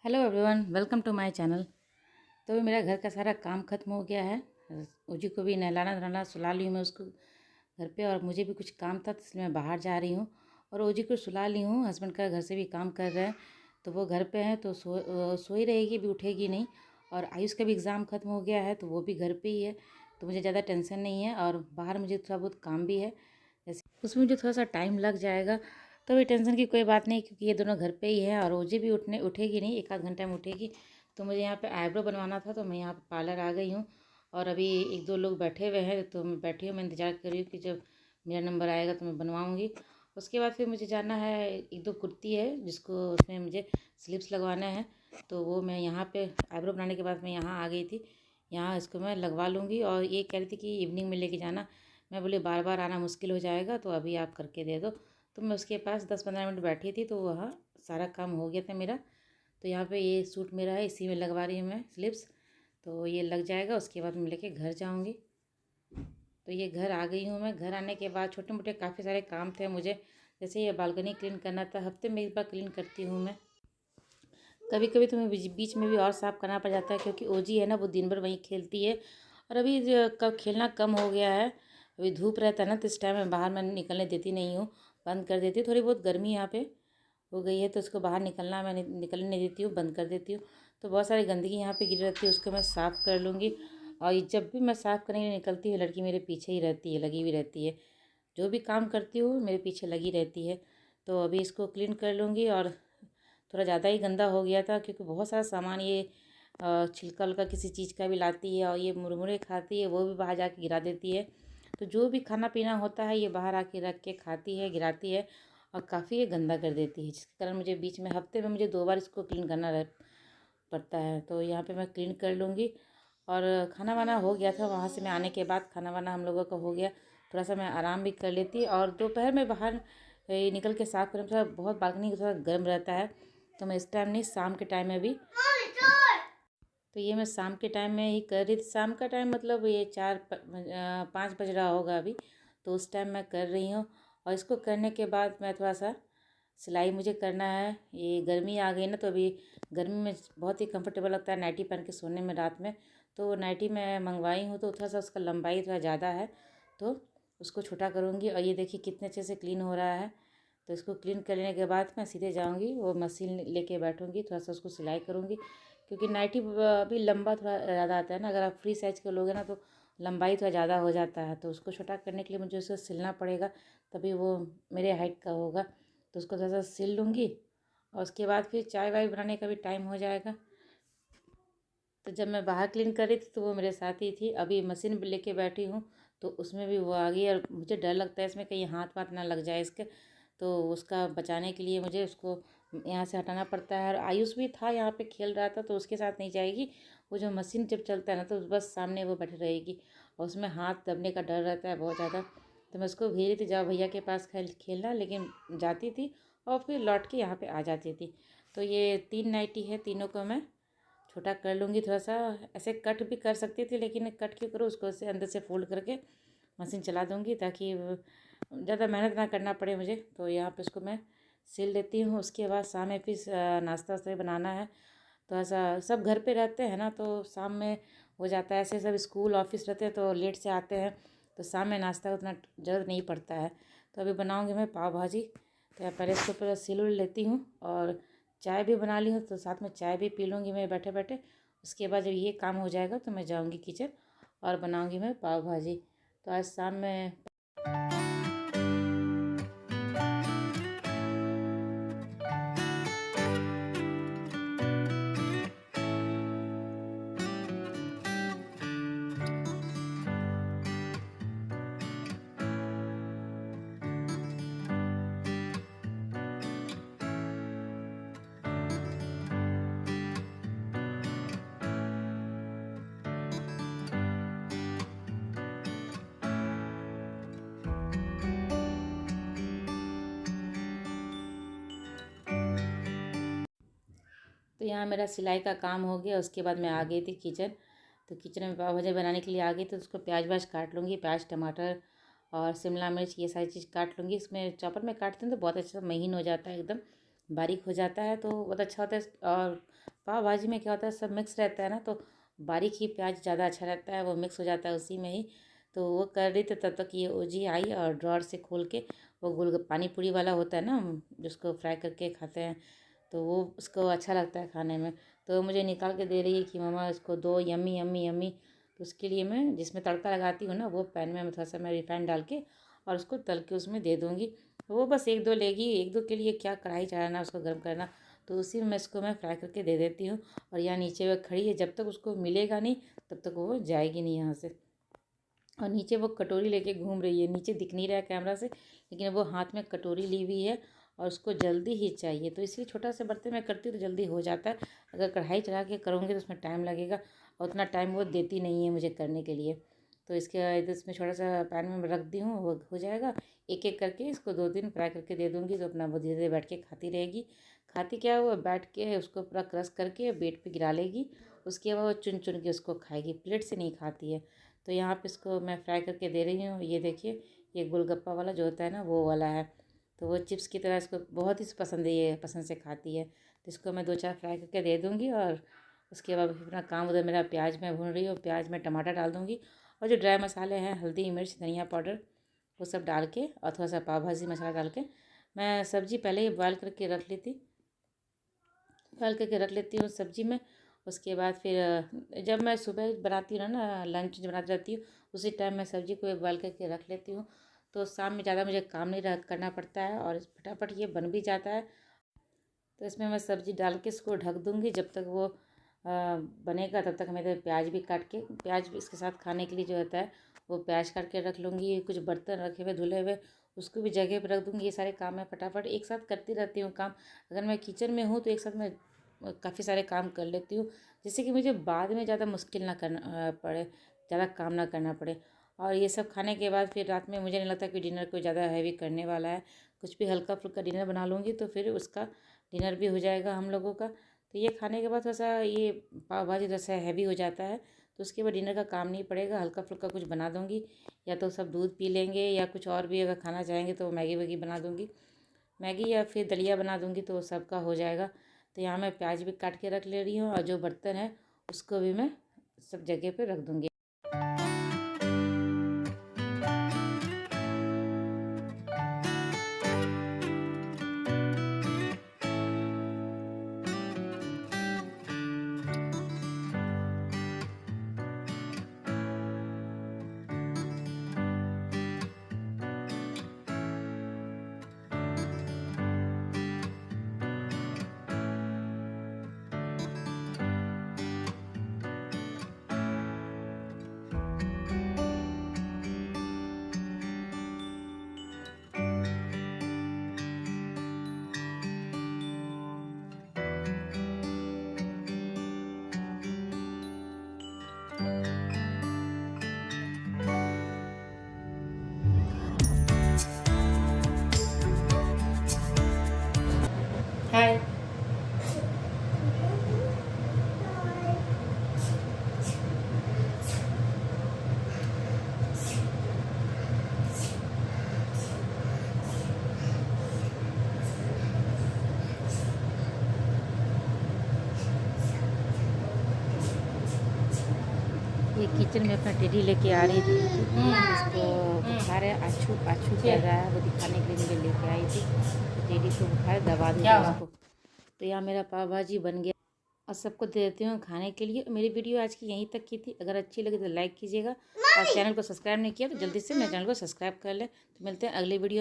Hello everyone, welcome to my channel. तो अभी मेरा घर का सारा काम ख़त्म हो गया है। ओजी को भी नहलाना धुलाना सुला ली हूँ मैं उसको घर पे, और मुझे भी कुछ काम था तो इसलिए मैं बाहर जा रही हूँ। और ओजी को सुला ली हूँ। हस्बैंड का घर से भी काम कर रहे हैं तो वो घर पे हैं, तो सोई रहेगी, भी उठेगी नहीं। और आयुष का भी एग्ज़ाम ख़त्म हो गया है तो वो भी घर पर ही है, तो मुझे ज़्यादा टेंशन नहीं है। और बाहर मुझे थोड़ा बहुत काम भी है, जैसे उसमें मुझे थोड़ा सा टाइम लग जाएगा, तो भी टेंशन की कोई बात नहीं, क्योंकि ये दोनों घर पे ही है। और ओजी भी उठेगी नहीं, एक आध घंटे में उठेगी। तो मुझे यहाँ पे आईब्रो बनवाना था, तो मैं यहाँ पे पार्लर आ गई हूँ। और अभी एक दो लोग बैठे हुए हैं, तो मैं बैठी हूँ, मैं इंतज़ार कर रही हूँ कि जब मेरा नंबर आएगा तो मैं बनवाऊँगी। उसके बाद फिर मुझे जाना है, एक दो कुर्ती है जिसको उसमें मुझे स्लिप्स लगवाना है, तो वो मैं यहाँ पे आईब्रो बनाने के बाद मैं यहाँ आ गई थी। यहाँ इसको मैं लगवा लूँगी। और ये कह रही थी कि इवनिंग में लेके जाना। मैं बोली बार बार आना मुश्किल हो जाएगा, तो अभी आप करके दे दो। तो मैं उसके पास 10-15 मिनट बैठी थी, तो वहाँ सारा काम हो गया था मेरा। तो यहाँ पे ये सूट मेरा है, इसी में लगवा रही हूँ मैं स्लिप्स। तो ये लग जाएगा, उसके बाद मैं लेके घर जाऊँगी। तो ये घर आ गई हूँ मैं। घर आने के बाद छोटे मोटे काफ़ी सारे काम थे मुझे, जैसे ये बालकनी क्लीन करना था, हफ्ते में एक बार क्लीन करती हूँ मैं। कभी कभी तो मैं बीच में भी और साफ़ करना पड़ जाता है, क्योंकि ओजी है ना, वो दिन भर वहीं खेलती है। और अभी कब खेलना कम हो गया है, अभी धूप रहता है ना, तो इस टाइम मैं बाहर मैं निकलने देती नहीं हूँ, बंद कर देती हूँ। थोड़ी बहुत गर्मी यहाँ पे हो गई है, तो उसको बाहर निकलना मैं निकलने नहीं देती हूँ, बंद कर देती हूँ। तो बहुत सारी गंदगी यहाँ पे गिरी रहती है, उसको मैं साफ़ कर लूँगी। और जब भी मैं साफ़ करने के लिए निकलती हूँ, लड़की मेरे पीछे ही रहती है, लगी हुई रहती है। जो भी काम करती हूँ मेरे पीछे लगी रहती है। तो अभी इसको क्लीन कर लूँगी। और थोड़ा ज़्यादा ही गंदा हो गया था, क्योंकि बहुत सारा सामान ये छिलका उलका किसी चीज़ का भी लाती है, और ये मुरमुरे खाती है, वो भी बाहर जाके गिरा देती है। तो जो भी खाना पीना होता है ये बाहर आके रख के खाती है, गिराती है, और काफ़ी ये गंदा कर देती है, जिसके कारण मुझे बीच में हफ्ते में मुझे 2 बार इसको क्लीन करना पड़ता है। तो यहाँ पे मैं क्लीन कर लूँगी। और खाना वाना हो गया था, वहाँ से मैं आने के बाद खाना वाना हम लोगों का हो गया, थोड़ा सा मैं आराम भी कर लेती। और दोपहर में बाहर निकल के साफ़ करने थोड़ा बहुत बालकनी थोड़ा गर्म रहता है, तो मैं इस टाइम नहीं, शाम के टाइम में भी, तो ये मैं शाम के टाइम में ही कर रही थी। शाम का टाइम मतलब ये 5 बज रहा होगा अभी, तो उस टाइम मैं कर रही हूँ। और इसको करने के बाद मैं थोड़ा सा सिलाई मुझे करना है। ये गर्मी आ गई ना, तो अभी गर्मी में बहुत ही कंफर्टेबल लगता है नाइटी पहन के सोने में रात में। तो नाइटी मैं मंगवाई हूँ, तो थोड़ा सा उसका लंबाई थोड़ा ज़्यादा है, तो उसको छोटा करूँगी। और ये देखिए कितने अच्छे से क्लीन हो रहा है। तो इसको क्लीन कर लेने के बाद मैं सीधे जाऊँगी, वो मशीन लेके बैठूँगी, थोड़ा सा उसको सिलाई करूँगी, क्योंकि नाइटी अभी लंबा थोड़ा ज़्यादा आता है ना। अगर आप फ्री साइज़ के लोगे ना, तो लंबाई थोड़ा ज़्यादा हो जाता है, तो उसको छोटा करने के लिए मुझे उसे सिलना पड़ेगा, तभी वो मेरे हाइट का होगा। तो उसको थोड़ा सा सिल लूँगी, और उसके बाद फिर चाय वाय बनाने का भी टाइम हो जाएगा। तो जब मैं बाहर क्लीन कर रही थी तो वो मेरे साथ ही थी। अभी मशीन भी लेके बैठी हूँ, तो उसमें भी वो आ गई। और मुझे डर लगता है इसमें कहीं हाथ वाथ ना लग जाए इसके, तो उसका बचाने के लिए मुझे उसको यहाँ से हटाना पड़ता है। और आयुष भी था यहाँ पे, खेल रहा था, तो उसके साथ नहीं जाएगी। वो जो मशीन जब चलता है ना, तो बस सामने वो बैठी रहेगी, और उसमें हाथ दबने का डर रहता है बहुत ज़्यादा। तो मैं उसको भेज रही थी, जाओ भैया के पास खेलना, लेकिन जाती थी और फिर लौट के यहाँ पे आ जाती थी। तो ये 3 नाइटी है, तीनों को मैं छोटा कर लूँगी। थोड़ा सा ऐसे कट भी कर सकती थी, लेकिन कट क्यों करूँ, उसको ऐसे अंदर से फोल्ड करके मशीन चला दूँगी, ताकि ज़्यादा मेहनत ना करना पड़े मुझे। तो यहाँ पे उसको मैं सिल लेती हूँ। उसके बाद शाम में फिर नाश्ता वास्ता भी बनाना है। तो ऐसा सब घर पे रहते हैं ना, तो शाम में हो जाता है। ऐसे सब स्कूल ऑफिस रहते हैं तो लेट से आते हैं, तो शाम में नाश्ता उतना ज़रूरत नहीं पड़ता है। तो अभी बनाऊँगी मैं पाव भाजी। तो पहले इसको पूरा सिल उल लेती हूँ, और चाय भी बना ली हूँ, तो साथ में चाय भी पी लूँगी मैं बैठे बैठे। उसके बाद जब ये काम हो जाएगा तो मैं जाऊँगी किचन और बनाऊँगी मैं पाव भाजी। तो आज शाम में तो यहाँ मेरा सिलाई का काम हो गया। उसके बाद मैं आ गई थी किचन। तो किचन में पाव भाजी बनाने के लिए आ गई, तो उसको प्याज व्याज काट लूँगी, प्याज टमाटर और शिमला मिर्च, ये सारी चीज़ काट लूँगी। इसमें चॉपर में काटते हैं तो बहुत अच्छा महीन हो जाता है, एकदम बारीक हो जाता है, तो बहुत अच्छा होता है। और पाव भाजी में क्या होता है, सब मिक्स रहता है ना, तो बारीक ही प्याज ज़्यादा अच्छा रहता है, वो मिक्स हो जाता है उसी में ही। तो वो कर रही थी तब तक ये ओजी आई और ड्रॉर से खोल के वो पानी पूरी वाला होता है ना जिसको फ्राई करके खाते हैं, तो वो उसको अच्छा लगता है खाने में। तो मुझे निकाल के दे रही है कि मम्मा इसको दो, यम्मी यम्मी यम्मी। तो उसके लिए मैं जिसमें तड़का लगाती हूँ ना, वो पैन में मैं थोड़ा सा मैं रिफाइंड डाल के और उसको तल के उसमें दे दूँगी। वो बस एक दो लेगी, एक दो के लिए क्या कढ़ाई चढ़ाना उसको गर्म करना, तो उसी में इसको मैं फ्राई करके दे देती हूँ। और यहाँ नीचे वह खड़ी है, जब तक उसको मिलेगा नहीं तब तक वो जाएगी नहीं यहाँ से। और नीचे वो कटोरी लेके घूम रही है, नीचे दिख नहीं रहा है कैमरा से, लेकिन वो हाथ में कटोरी ली हुई है और उसको जल्दी ही चाहिए, तो इसलिए छोटा सा बर्तन में करती हूँ तो जल्दी हो जाता है। अगर कढ़ाई चढ़ा के करूँगी तो उसमें टाइम लगेगा और उतना टाइम वो देती नहीं है मुझे करने के लिए। तो इसके इसमें छोटा सा पैन में रख दी हूँ, वो हो जाएगा। एक एक करके इसको 2 दिन फ्राई करके दे दूँगी, तो अपना वो धीरे धीरे बैठ के खाती रहेगी। खाती क्या, वो बैठ के उसको पूरा क्रश करके बेड पे गिरा लेगी, उसके बाद वो चुन चुन के उसको खाएगी, प्लेट से नहीं खाती है। तो यहाँ पे इसको मैं फ्राई करके दे रही हूँ। ये देखिए, ये गोलगप्पा वाला जो होता है ना, वो वाला है। तो वो चिप्स की तरह इसको बहुत ही पसंद है, ये पसंद से खाती है। तो इसको मैं 2-4 फ्राई करके दे दूँगी और उसके बाद फिर अपना काम, उधर मेरा प्याज मैं भून रही हूँ, प्याज में टमाटर डाल दूँगी और जो ड्राई मसाले हैं, हल्दी, मिर्च, धनिया पाउडर, वो सब डाल के और थोड़ा सा पाव भाजी मसाला डाल के मैं सब्ज़ी पहले ही बॉयल करके रख रख लेती हूँ सब्ज़ी में। उसके बाद फिर जब मैं सुबह बनाती हूँ ना, लंच बनाती रहती हूँ, उसी टाइम मैं सब्ज़ी को बॉयल करके रख लेती हूँ। तो शाम में ज़्यादा मुझे काम नहीं करना पड़ता है और फटाफट ये बन भी जाता है। तो इसमें मैं सब्ज़ी डाल के इसको ढक दूँगी, जब तक वो बनेगा तब तक मैं इधर प्याज भी काट के, प्याज भी इसके साथ खाने के लिए जो होता है वो प्याज काट के रख लूँगी। कुछ बर्तन रखे हुए धुले हुए, उसको भी जगह पर रख दूँगी। ये सारे काम मैं फटाफट एक साथ करती रहती हूँ काम। अगर मैं किचन में हूँ तो एक साथ मैं काफ़ी सारे काम कर लेती हूँ, जिससे कि मुझे बाद में ज़्यादा मुश्किल ना करना पड़े, ज़्यादा काम ना करना पड़े। और ये सब खाने के बाद फिर रात में मुझे नहीं लगता कि डिनर कोई ज़्यादा हैवी करने वाला है। कुछ भी हल्का फुल्का डिनर बना लूँगी तो फिर उसका डिनर भी हो जाएगा हम लोगों का। तो ये खाने के बाद थोड़ा सा ये पाव भाजी जैसा हैवी हो जाता है, तो उसके बाद डिनर का काम नहीं पड़ेगा, हल्का फुल्का कुछ बना दूँगी। या तो सब दूध पी लेंगे या कुछ और भी अगर खाना चाहेंगे तो मैगी वैगी बना दूँगी, मैगी या फिर दलिया बना दूँगी, तो सबका हो जाएगा। तो यहाँ मैं प्याज भी काट के रख ले रही हूँ और जो बर्तन है उसको भी मैं सब जगह पे रख दूँगी। हाय। ये किचन में अपना टेडी लेके आ रही थी, उसको बुखार है, आछू आछू कर रहा है, वो दिखाने के लिए मुझे लेके आई थी। तो टेडी को बुखार दवा दूँगी उसको। तो यहाँ मेरा पाव भाजी बन गया और सबको दे देती हूँ खाने के लिए। मेरी वीडियो आज की यहीं तक की थी। अगर अच्छी लगी तो लाइक कीजिएगा और चैनल को सब्सक्राइब नहीं किया तो जल्दी से मेरे चैनल को सब्सक्राइब कर लें। तो मिलते हैं अगले वीडियो।